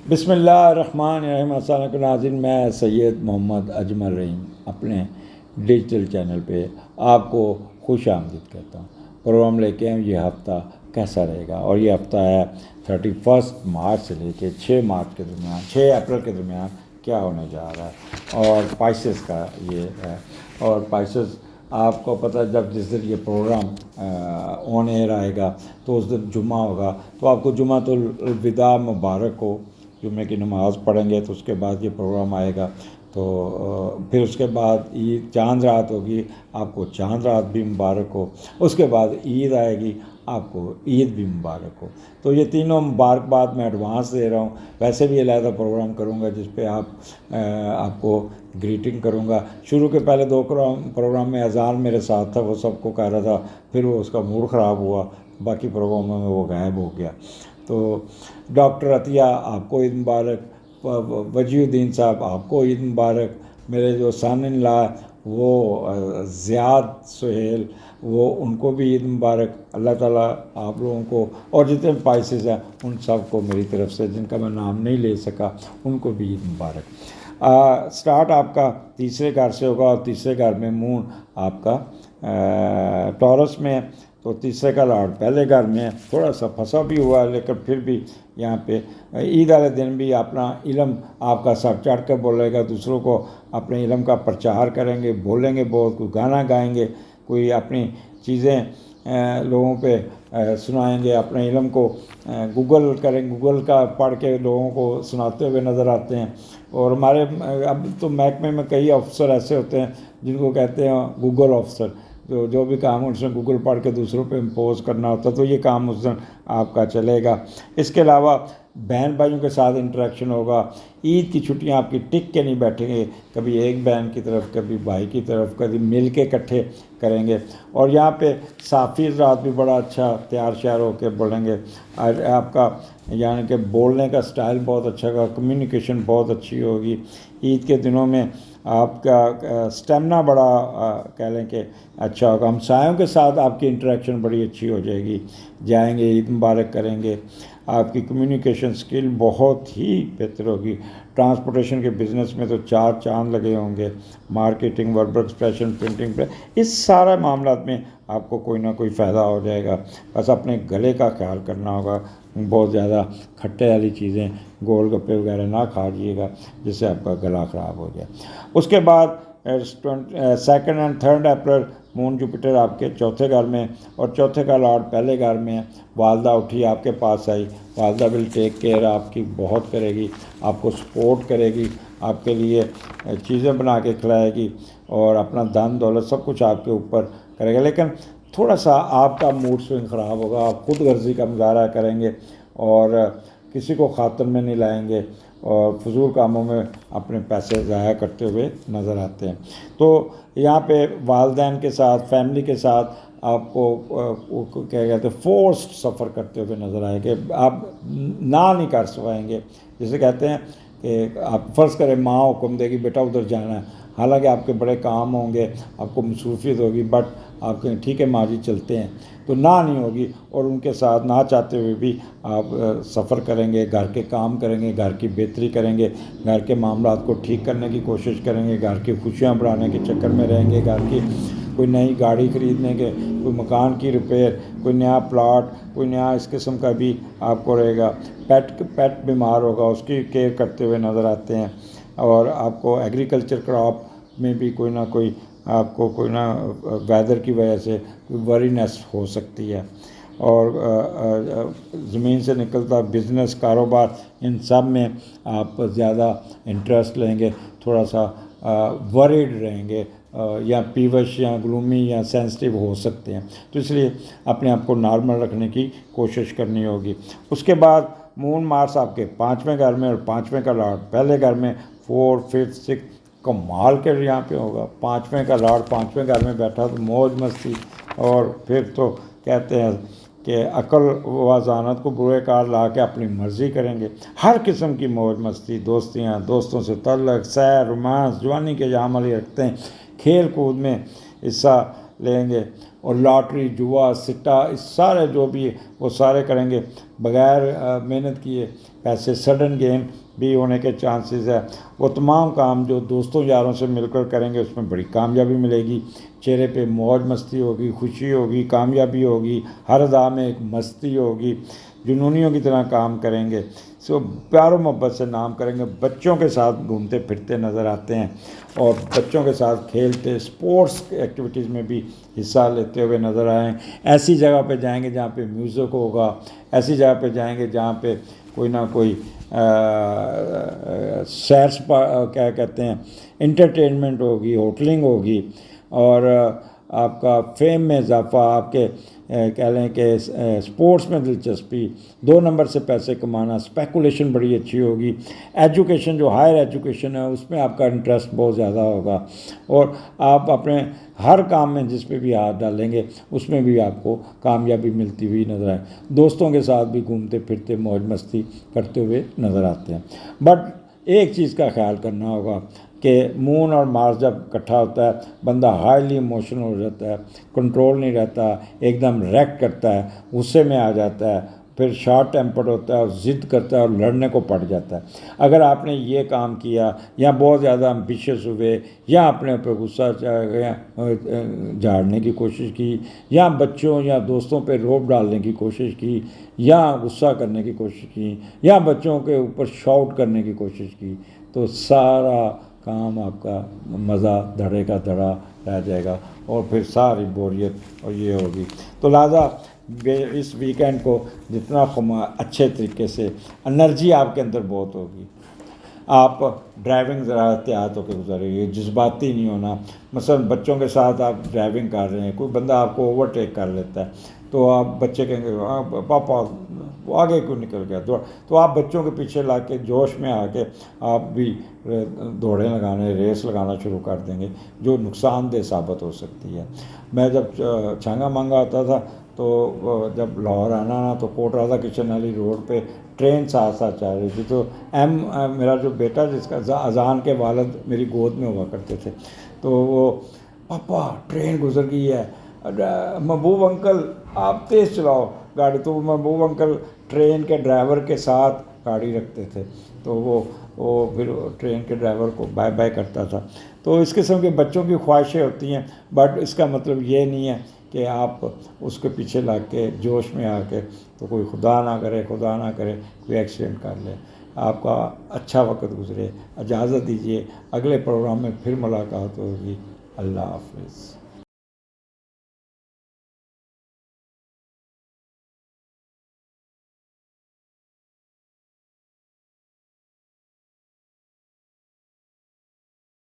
بسم اللہ الرحمن الرحیم۔ السلام علیکم ناظرین، میں سید محمد اجمل رحیم اپنے ڈیجیٹل چینل پہ آپ کو خوش آمدید کہتا ہوں۔ پروگرام لے کے یہ ہفتہ کیسا رہے گا، اور یہ ہفتہ ہے 31 مارچ سے لے کے 6 مارچ کے درمیان 6 اپریل کے درمیان کیا ہونے جا رہا ہے، اور پائسز کا یہ ہے۔ اور پائسز آپ کو پتہ، جس دن یہ پروگرام آن ایئر آئے گا تو اس دن جمعہ ہوگا، تو آپ کو جمعۃ الوداع مبارک ہو۔ جمعے کی نماز پڑھیں گے تو اس کے بعد یہ پروگرام آئے گا، تو پھر اس کے بعد عید چاند رات ہوگی، آپ کو چاند رات بھی مبارک ہو۔ اس کے بعد عید آئے گی، آپ کو عید بھی مبارک ہو۔ تو یہ تینوں مبارکباد میں ایڈوانس دے رہا ہوں۔ ویسے بھی علیحدہ پروگرام کروں گا جس پہ آپ کو گریٹنگ کروں گا۔ شروع کے پہلے 2 پروگرام میں اذان میرے ساتھ تھا، وہ سب کو کہہ رہا تھا، پھر وہ اس کا موڈ خراب ہوا، باقی پروگراموں میں وہ غائب ہو گیا۔ تو ڈاکٹر عطیہ آپ کو عید مبارک، وجیہ الدین صاحب آپ کو عید مبارک، میرے جو سن ان لا وہ زیاد سہیل ان کو بھی عید مبارک۔ اللہ تعالیٰ آپ لوگوں کو، اور جتنے پائسز ہیں ان سب کو میری طرف سے، جن کا میں نام نہیں لے سکا، ان کو بھی عید مبارک۔ سٹارٹ آپ کا تیسرے گھر سے ہوگا، اور تیسرے گھر میں مون آپ کا ٹورس میں، تو تیسرے کا لاڈ پہلے گھر میں تھوڑا سا پھنسا بھی ہوا ہے، لیکن پھر بھی یہاں پہ عید والے دن بھی اپنا علم آپ کا سر چڑھ کے بولے گا، دوسروں کو اپنے علم کا پرچار کریں گے، بولیں گے بہت، کوئی گانا گائیں گے، کوئی اپنی چیزیں لوگوں پہ سنائیں گے، اپنے علم کو گوگل کریں، گوگل کا پڑھ کے لوگوں کو سناتے ہوئے نظر آتے ہیں۔ اور ہمارے اب تو محکمے میں کئی افسر ایسے ہوتے ہیں جن کو کہتے ہیں گوگل افسر، جو بھی کام اس نے گوگل پڑھ کے دوسروں پہ امپوز کرنا ہوتا ہے، تو یہ کام اس دن آپ کا چلے گا۔ اس کے علاوہ بہن بھائیوں کے ساتھ انٹریکشن ہوگا۔ عید کی چھٹیاں آپ کی ٹک کے نہیں بیٹھیں گے، کبھی ایک بہن کی طرف، کبھی بھائی کی طرف، کبھی مل کے اکٹھے کریں گے۔ اور یہاں پہ صافی حضرات بھی بڑا اچھا تیار شیار ہو کے بولیں گے، اور آپ کا یعنی کہ بولنے کا سٹائل بہت اچھا ہوگا، کمیونیکیشن بہت اچھی ہوگی۔ عید کے دنوں میں آپ کا اسٹیمنا بڑا کہہ لیں کہ اچھا ہوگا۔ ہمسایوں کے ساتھ آپ کی انٹریکشن بڑی اچھی ہو جائے گی، جائیں گے عید مبارک کریں گے۔ آپ کی کمیونیکیشن سکل بہت ہی بہتر ہوگی۔ ٹرانسپورٹیشن کے بزنس میں تو 4 چاند لگے ہوں گے۔ مارکیٹنگ، وربل ایکسپریشن، پرنٹنگ پہ، اس سارے معاملات میں آپ کو کوئی نہ کوئی فائدہ ہو جائے گا۔ بس اپنے گلے کا خیال کرنا ہوگا، بہت زیادہ کھٹے والی چیزیں، گول گپے وغیرہ نہ کھاجیے گا جس سے آپ کا گلا خراب ہو جائے۔ اس کے بعد 2 اور 3 اپریل مون جوپیٹر آپ کے چوتھے گھر میں، اور چوتھے کا لاڈ پہلے گھر میں۔ والدہ اٹھی آپ کے پاس آئی، والدہ ول ٹیک کیئر آپ کی بہت کرے گی، آپ کو سپورٹ کرے گی، آپ کے لیے چیزیں بنا کے کھلائے گی، اور اپنا دھن دولت سب کچھ آپ کے اوپر کرے گا۔ لیکن تھوڑا سا آپ کا موڈ سوئنگ خراب ہوگا، آپ خود غرضی کا مظاہرہ کریں گے، اور کسی کو خاطر میں نہیں لائیں گے، اور فضول کاموں میں اپنے پیسے ضائع کرتے ہوئے نظر آتے ہیں۔ تو یہاں پہ والدین کے ساتھ، فیملی کے ساتھ آپ کو کیا کہتے ہیں فورسڈ سفر کرتے ہوئے نظر آئے گے، آپ نہ نہیں کر سوائیں گے۔ جسے کہتے ہیں کہ آپ فرض کریں ماں حکم دے گی بیٹا ادھر جانا ہے، حالانکہ آپ کے بڑے کام ہوں گے، آپ کو مصروفیت ہوگی، بٹ آپ کہیں ٹھیک ہے ماں جی چلتے ہیں، تو نہ نہیں ہوگی، اور ان کے ساتھ نہ چاہتے ہوئے بھی آپ سفر کریں گے، گھر کے کام کریں گے، گھر کی بہتری کریں گے، گھر کے معاملات کو ٹھیک کرنے کی کوشش کریں گے، گھر کی خوشیاں بڑھانے کے چکر میں رہیں گے، گھر کی کوئی نئی گاڑی خریدنے کے، کوئی مکان کی ریپیئر، کوئی نیا پلاٹ، کوئی نیا اس قسم کا بھی آپ کو رہے گا۔ پیٹ بیمار ہوگا، اس کی کیئر کرتے ہوئے نظر آتے ہیں، اور آپ کو ایگریکلچر کراپ میں بھی کوئی نہ کوئی آپ کو کوئی نہ ویدر کی وجہ سے کوئی ورینس ہو سکتی ہے، اور زمین سے نکلتا بزنس، کاروبار، ان سب میں آپ زیادہ انٹرسٹ لیں گے، تھوڑا سا وریڈ رہیں گے، یا پیوش یا گلومی یا سینسٹیو ہو سکتے ہیں، تو اس لیے اپنے آپ کو نارمل رکھنے کی کوشش کرنی ہوگی۔ اس کے بعد مون مارس آپ کے 5ویں گھر میں، اور 5ویں کا لاڈ پہلے گھر میں، 4، 5، 6 کمال کے یہاں پہ ہوگا۔ 5ویں کا لاڈ 5ویں گھر میں بیٹھا تو موج مستی، اور پھر تو کہتے ہیں کہ عقل و ذہانت کو برے کار لا کے اپنی مرضی کریں گے، ہر قسم کی موج مستی، دوستیاں، دوستوں سے تعلق، سیر، رومانس، جوانی کے عمل رکھتے ہیں، کھیل کود میں حصہ لیں گے اور لاٹری جوا سٹا اس سارے جو بھی وہ سارے کریں گے بغیر محنت کیے پیسے سڈن گیم بھی ہونے کے چانسز ہے. وہ تمام کام جو دوستوں یاروں سے مل کر کریں گے اس میں بڑی کامیابی ملے گی. چہرے پہ موج مستی ہوگی, خوشی ہوگی, کامیابی ہوگی, ہر ادا میں ایک مستی ہوگی. جنونیوں کی طرح کام کریں گے, سو پیار و محبت سے نام کریں گے. بچوں کے ساتھ گھومتے پھرتے نظر آتے ہیں اور بچوں کے ساتھ کھیلتے اسپورٹس ایکٹیویٹیز میں بھی حصہ لیتے ہوئے نظر آئیں. ایسی جگہ پہ جائیں گے جہاں پہ میوزک ہوگا, ایسی جگہ پہ جائیں گے جہاں پہ کوئی نہ کوئی سیر کیا کہتے ہیں انٹرٹینمنٹ ہوگی, ہوٹلنگ ہوگی, اور آپ کا فیم میں اضافہ, آپ کے کہہ لیں کہ اسپورٹس میں دلچسپی, 2 نمبر سے پیسے کمانا, اسپیکولیشن بڑی اچھی ہوگی. ایجوکیشن جو ہائر ایجوکیشن ہے اس میں آپ کا انٹرسٹ بہت زیادہ ہوگا اور آپ اپنے ہر کام میں جس پہ بھی ہاتھ ڈالیں گے اس میں بھی آپ کو کامیابی ملتی ہوئی نظر آئے. دوستوں کے ساتھ بھی گھومتے پھرتے موج مستی کرتے ہوئے نظر آتے ہیں. بٹ ایک چیز کا خیال کرنا ہوگا کہ مون اور مارس جب اکٹھا ہوتا ہے بندہ ہائیلی ایموشنل ہو جاتا ہے, کنٹرول نہیں رہتا, ایک دم ریکٹ کرتا ہے, غصے میں آ جاتا ہے, پھر شارٹ ٹیمپرڈ ہوتا ہے اور ضد کرتا ہے اور لڑنے کو پڑ جاتا ہے. اگر آپ نے یہ کام کیا یا بہت زیادہ امبیشیس ہوئے یا اپنے اوپر غصہ جھاڑنے کی کوشش کی یا بچوں یا دوستوں پہ روب ڈالنے کی کوشش کی یا غصہ کرنے کی کوشش کی یا بچوں کے اوپر شاؤٹ کرنے کی کوشش کی تو سارا کام آپ کا مزہ دھڑے کا دھڑا رہ جائے گا اور پھر ساری بوریت اور یہ ہوگی. تو لہٰذا اس ویکینڈ کو جتنا اچھے طریقے سے انرجی آپ کے اندر بہت ہوگی. آپ ڈرائیونگ ذرا احتیاط ہو کے گزاریے, جذباتی نہیں ہونا. مثلا بچوں کے ساتھ آپ ڈرائیونگ کر رہے ہیں, کوئی بندہ آپ کو اوورٹیک کر لیتا ہے تو آپ بچے کہیں گے پاپا وہ آگے کیوں نکل گیا, تو آپ بچوں کے پیچھے لا کے جوش میں آ کے آپ بھی دوڑیں لگانے ریس لگانا شروع کر دیں گے جو نقصان دہ ثابت ہو سکتی ہے. میں جب چھانگا مانگا آتا تھا تو جب لاہور آنا نا تو کوٹ راضا کچن والی روڈ پہ ٹرین ساتھ ساتھ چل رہی تھی تو میرا جو بیٹا جس کا اذان کے والد میری گود میں ہوا کرتے تھے تو وہ پاپا ٹرین گزر گئی ہے, محبوب انکل آپ تیز چلاؤ گاڑی. تو محبوب انکل ٹرین کے ڈرائیور کے ساتھ گاڑی رکھتے تھے تو وہ پھر ٹرین کے ڈرائیور کو بائے بائے کرتا تھا. تو اس قسم کے بچوں کی خواہشیں ہوتی ہیں, بٹ اس کا مطلب یہ نہیں ہے کہ آپ اس کے پیچھے لگ کے جوش میں آ کے تو کوئی خدا نہ کرے کوئی ایکسیڈنٹ کر لے. آپ کا اچھا وقت گزرے. اجازت دیجیے, اگلے پروگرام میں پھر ملاقات ہوگی. اللہ حافظ.